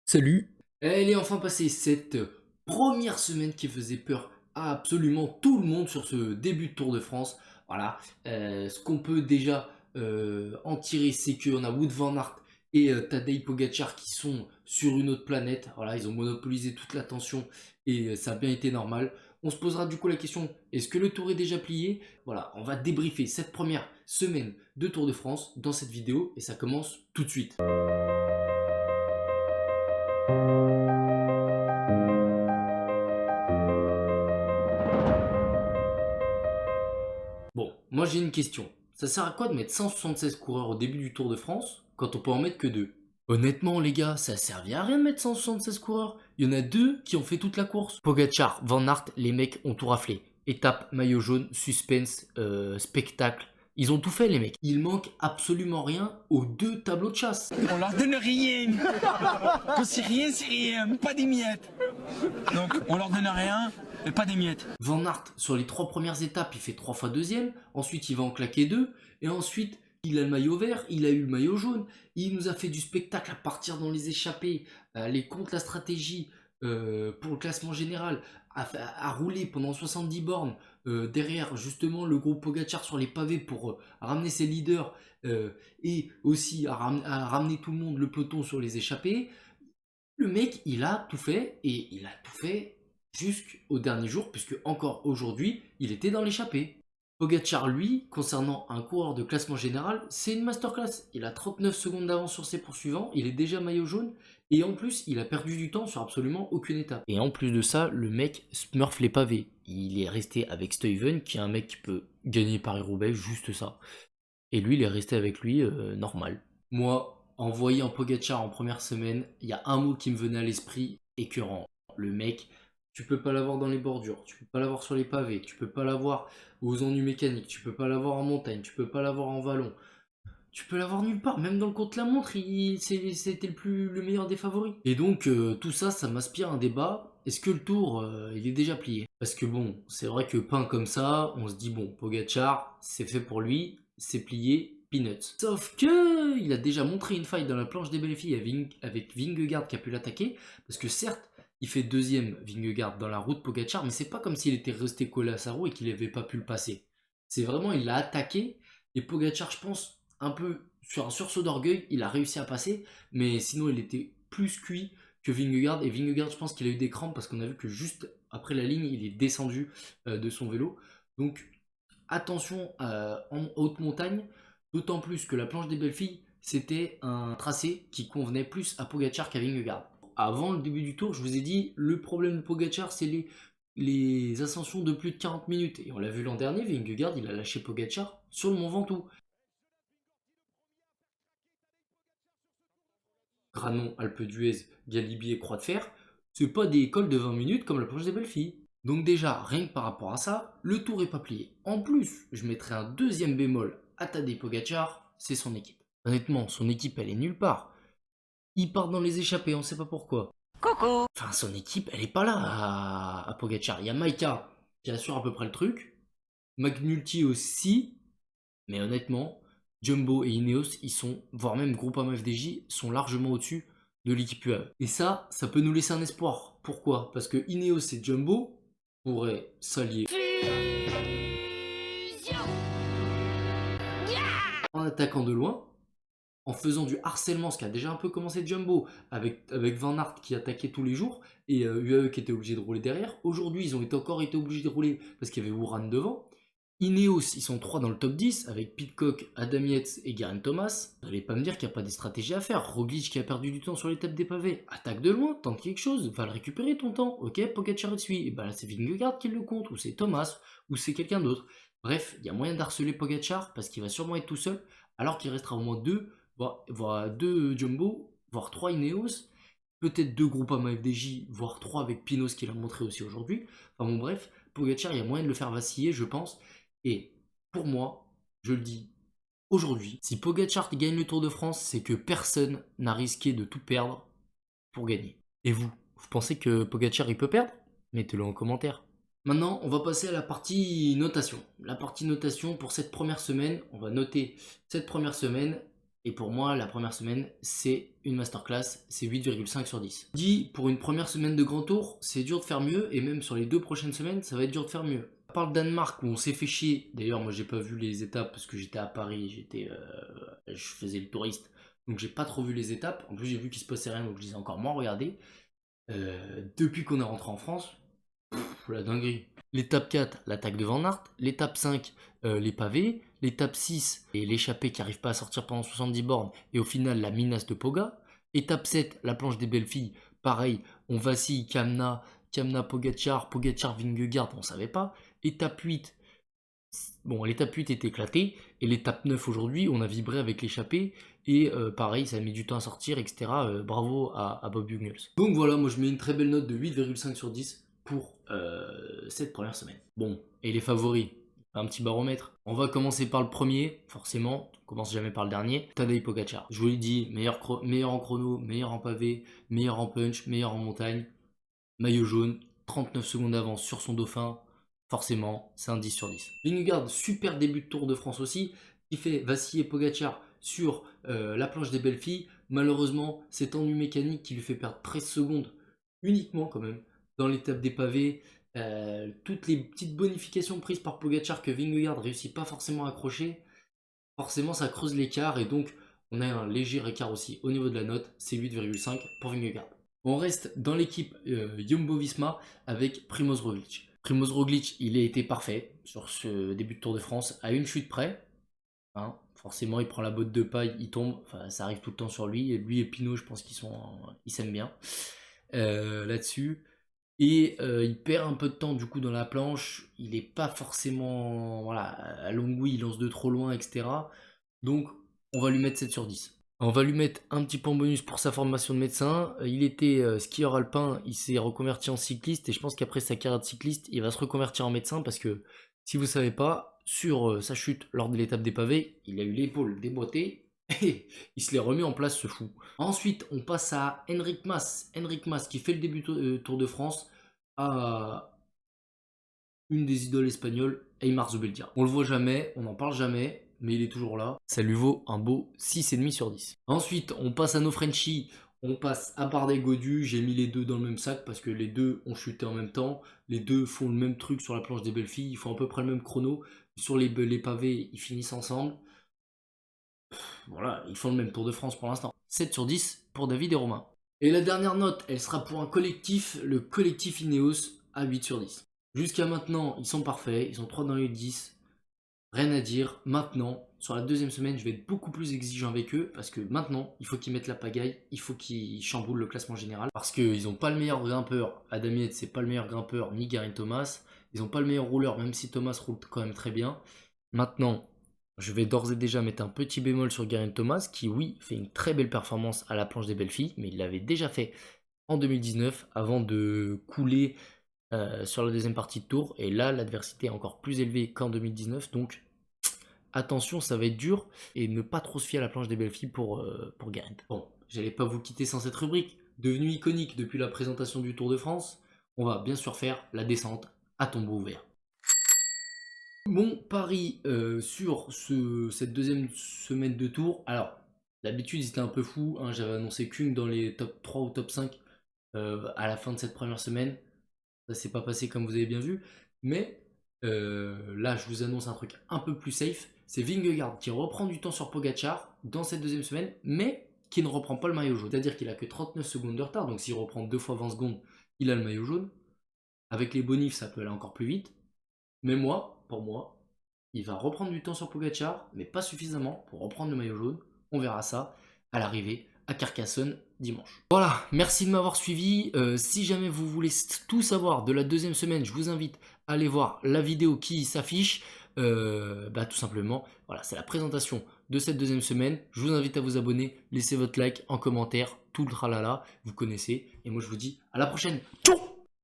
Salut! Elle est enfin passée cette première semaine qui faisait peur à absolument tout le monde sur ce début de Tour de France. Voilà, ce qu'on peut déjà en tirer, c'est qu'on a Wout van Aert et Tadej Pogacar qui sont sur une autre planète. Voilà, ils ont monopolisé toute l'attention et ça a bien été normal. On se posera du coup la question, est-ce que le tour est déjà plié? Voilà, on va débriefer cette première semaine de Tour de France dans cette vidéo et ça commence tout de suite. Bon, moi j'ai une question. Ça sert à quoi de mettre 176 coureurs au début du Tour de France quand on peut en mettre que deux? Honnêtement les gars, ça a servi à rien de mettre 176 coureurs. Il y en a deux qui ont fait toute la course. Pogacar, Van Aert, les mecs ont tout raflé. Étape, maillot jaune, suspense, spectacle. Ils ont tout fait les mecs. Il manque absolument rien aux deux tableaux de chasse. On leur donne rien. Quand c'est rien, pas des miettes. Donc on leur donne rien, mais pas des miettes. Van Aert, sur les trois premières étapes, il fait 3 fois deuxième. Ensuite, il va en claquer deux. Et ensuite, il a le maillot vert, il a eu le maillot jaune. Il nous a fait du spectacle à partir dans les échappées, aller contre la stratégie pour le classement général, à rouler pendant 70 bornes derrière justement le groupe Pogacar sur les pavés pour ramener ses leaders et aussi à ramener tout le monde, le peloton sur les échappées. Le mec, il a tout fait et il a tout fait jusqu'au dernier jour, puisque encore aujourd'hui, il était dans l'échappée. Pogacar, lui, concernant un coureur de classement général, c'est une masterclass. Il a 39 secondes d'avance sur ses poursuivants, il est déjà maillot jaune, et en plus, il a perdu du temps sur absolument aucune étape. Et en plus de ça, le mec smurf les pavés. Il est resté avec Stuyven, qui est un mec qui peut gagner Paris-Roubaix, juste ça. Et lui, il est resté avec lui normal. Moi, en voyant Pogacar en première semaine, il y a un mot qui me venait à l'esprit, écœurant. Le mec, tu peux pas l'avoir dans les bordures, tu peux pas l'avoir sur les pavés, tu peux pas l'avoir aux ennuis mécaniques, tu peux pas l'avoir en montagne, tu peux pas l'avoir en vallon. Tu peux l'avoir nulle part, même dans le contre-la-montre, c'était le meilleur des favoris. Et donc, tout ça, ça m'inspire un débat. Est-ce que le tour, il est déjà plié? Parce que bon, c'est vrai que peint comme ça, on se dit, bon, Pogacar, c'est fait pour lui, c'est plié, peanuts. Sauf que il a déjà montré une faille dans la planche des belles filles avec Vingegaard qui a pu l'attaquer. Parce que certes, il fait deuxième Vingegaard dans la route Pogacar, mais c'est pas comme s'il était resté collé à sa roue et qu'il n'avait pas pu le passer. C'est vraiment, il l'a attaqué, et Pogacar, je pense, un peu sur un sursaut d'orgueil, il a réussi à passer, mais sinon il était plus cuit que Vingegaard. Et Vingegaard, je pense qu'il a eu des crampes parce qu'on a vu que juste après la ligne, il est descendu de son vélo. Donc attention en haute montagne, d'autant plus que la planche des belles filles, c'était un tracé qui convenait plus à Pogacar qu'à Vingegaard. Avant le début du tour, je vous ai dit, le problème de Pogacar, c'est les ascensions de plus de 40 minutes. Et on l'a vu l'an dernier, Vingegaard, il a lâché Pogacar sur le Mont Ventoux. Granon, Alpe d'Huez, Galibier, Croix de Fer, c'est pas des cols de 20 minutes comme la planche des belles filles. Donc déjà, rien que par rapport à ça, le tour est pas plié. En plus, je mettrais un deuxième bémol à Tadej Pogacar, c'est son équipe. Honnêtement, son équipe, elle est nulle part. Il part dans les échappées, on sait pas pourquoi. Coucou. Enfin, son équipe, elle est pas là à Pogacar. Il y a Maika qui assure à peu près le truc, McNulty aussi, mais honnêtement, Jumbo et Ineos, ils sont, voire même Groupama FDJ, sont largement au-dessus de l'équipe UAE. Et ça peut nous laisser un espoir. Pourquoi? Parce que Ineos et Jumbo pourraient s'allier en attaquant de loin, en faisant du harcèlement, ce qui a déjà un peu commencé Jumbo, avec Van Aert qui attaquait tous les jours, et UAE qui était obligé de rouler derrière. Aujourd'hui, ils ont encore été obligés de rouler parce qu'il y avait Uran devant. Ineos, ils sont 3 dans le top 10 avec Pidcock, Adam Yates et Geraint Thomas. Vous n'allez pas me dire qu'il n'y a pas des stratégies à faire. Roglic qui a perdu du temps sur l'étape des pavés. Attaque de loin, tente quelque chose, va le récupérer ton temps. Ok, Pogacar est suit. Et ben là, c'est Vingegaard qui le compte, ou c'est Thomas, ou c'est quelqu'un d'autre. Bref, il y a moyen d'harceler Pogacar parce qu'il va sûrement être tout seul, alors qu'il restera au moins 2, voire 2 Jumbo, voire 3 Ineos. Peut-être 2 Groupama FDJ, voire 3 avec Pinos qui l'a montré aussi aujourd'hui. Enfin bon, bref, Pogacar, il y a moyen de le faire vaciller, je pense. Et pour moi, je le dis aujourd'hui, si Pogacar gagne le Tour de France, c'est que personne n'a risqué de tout perdre pour gagner. Et vous pensez que Pogacar il peut perdre? Mettez-le en commentaire. Maintenant, on va passer à la partie notation. La partie notation pour cette première semaine, on va noter cette première semaine Et pour moi, la première semaine, c'est une masterclass, c'est 8,5 sur 10. Dit, pour une première semaine de grand tour, c'est dur de faire mieux, et même sur les 2 prochaines semaines, ça va être dur de faire mieux. À part le Danemark, où on s'est fait chier, d'ailleurs, moi j'ai pas vu les étapes, parce que j'étais à Paris, je faisais le touriste, donc j'ai pas trop vu les étapes. En plus, j'ai vu qu'il se passait rien, donc je les ai encore moins regardées. Depuis qu'on est rentré en France, la dinguerie. L'étape 4, l'attaque de Van Aert. L'étape 5, les pavés. L'étape 6, et l'échappée qui n'arrive pas à sortir pendant 70 bornes. Et au final, la minace de Poga. Étape 7, la planche des belles filles. Pareil, on vacille, Kamna, Pogacar, Vingegaard, on savait pas. Étape 8, bon, l'étape 8 est éclatée. Et l'étape 9 aujourd'hui, on a vibré avec l'échappée. Et pareil, ça a mis du temps à sortir, etc. Bravo à Bob Jungels. Donc voilà, moi je mets une très belle note de 8,5 sur 10 pour cette première semaine. Bon, et les favoris, un petit baromètre. On va commencer par le premier, forcément, on commence jamais par le dernier, Tadej Pogacar. Je vous l'ai dit, meilleur en chrono, meilleur en pavé, meilleur en punch, meilleur en montagne, maillot jaune, 39 secondes d'avance sur son dauphin, forcément, c'est un 10 sur 10. Vingegaard, super début de Tour de France aussi, qui fait vaciller Pogacar sur la planche des belles filles. Malheureusement, cet ennui mécanique qui lui fait perdre 13 secondes, uniquement quand même, dans l'étape des pavés, toutes les petites bonifications prises par Pogacar que Vingegaard réussit pas forcément à accrocher, forcément ça creuse l'écart et donc on a un léger écart aussi au niveau de la note, c'est 8,5 pour Vingegaard. On reste dans l'équipe Jumbo-Visma avec Primoz Roglic. Primoz Roglic, il a été parfait sur ce début de Tour de France, à une chute près. Hein, forcément, il prend la botte de paille, il tombe, enfin, ça arrive tout le temps sur lui. Et lui et Pinot, je pense ils s'aiment bien là-dessus. Et il perd un peu de temps du coup dans la planche. Il n'est pas forcément, voilà, à Longwy, il lance de trop loin, etc. Donc, on va lui mettre 7 sur 10. On va lui mettre un petit point bonus pour sa formation de médecin. Il était skieur alpin, il s'est reconverti en cycliste et je pense qu'après sa carrière de cycliste, il va se reconvertir en médecin parce que si vous ne savez pas, sur sa chute lors de l'étape des pavés, il a eu l'épaule déboîtée et il se l'est remis en place ce fou. Ensuite, on passe à Enric Mas. Enric Mas qui fait le début Tour de France à une des idoles espagnoles, Aimar Zubeldia. On le voit jamais, on n'en parle jamais, mais il est toujours là. Ça lui vaut un beau 6,5 sur 10. Ensuite, on passe à nos Frenchies. On passe à Bardet Godu. J'ai mis les deux dans le même sac parce que les deux ont chuté en même temps. Les deux font le même truc sur la planche des belles filles. Ils font à peu près le même chrono. Sur les pavés, ils finissent ensemble. Voilà, ils font le même Tour de France pour l'instant. 7 sur 10 pour David et Romain. Et la dernière note, elle sera pour un collectif, le collectif Ineos, à 8 sur 10. Jusqu'à maintenant, ils sont parfaits. Ils sont 3 dans les 10. Rien à dire. Maintenant, sur la deuxième semaine, je vais être beaucoup plus exigeant avec eux parce que maintenant, il faut qu'ils mettent la pagaille, il faut qu'ils chamboulent le classement général parce qu'ils n'ont pas le meilleur grimpeur. Adam Yates, c'est pas le meilleur grimpeur, ni Geraint Thomas. Ils n'ont pas le meilleur rouleur, même si Thomas roule quand même très bien. Maintenant, je vais d'ores et déjà mettre un petit bémol sur Geraint Thomas qui, oui, fait une très belle performance à la planche des belles filles, mais il l'avait déjà fait en 2019 avant de couler sur la deuxième partie de tour. Et là, l'adversité est encore plus élevée qu'en 2019. Donc, attention, ça va être dur. Et ne pas trop se fier à la planche des belles filles pour Geraint. Bon, j'allais pas vous quitter sans cette rubrique. Devenue iconique depuis la présentation du Tour de France, on va bien sûr faire la descente à tombeau ouvert. Mon pari sur cette deuxième semaine de tour. Alors, d'habitude, c'était un peu fou. Hein, j'avais annoncé Kung dans les top 3 ou top 5 à la fin de cette première semaine. Ça s'est pas passé comme vous avez bien vu. Mais là, je vous annonce un truc un peu plus safe. C'est Vingegaard qui reprend du temps sur Pogacar dans cette deuxième semaine, mais qui ne reprend pas le maillot jaune. C'est-à-dire qu'il a que 39 secondes de retard. Donc s'il reprend 2 fois 20 secondes, il a le maillot jaune. Avec les bonifs, ça peut aller encore plus vite. Mais pour moi, il va reprendre du temps sur Pogacar, mais pas suffisamment pour reprendre le maillot jaune. On verra ça à l'arrivée à Carcassonne dimanche. Voilà, merci de m'avoir suivi. Si jamais vous voulez tout savoir de la deuxième semaine, je vous invite à aller voir la vidéo qui s'affiche. Tout simplement, voilà, c'est la présentation de cette deuxième semaine. Je vous invite à vous abonner, laissez votre like en commentaire, tout le tralala, vous connaissez. Et moi je vous dis à la prochaine. Ciao.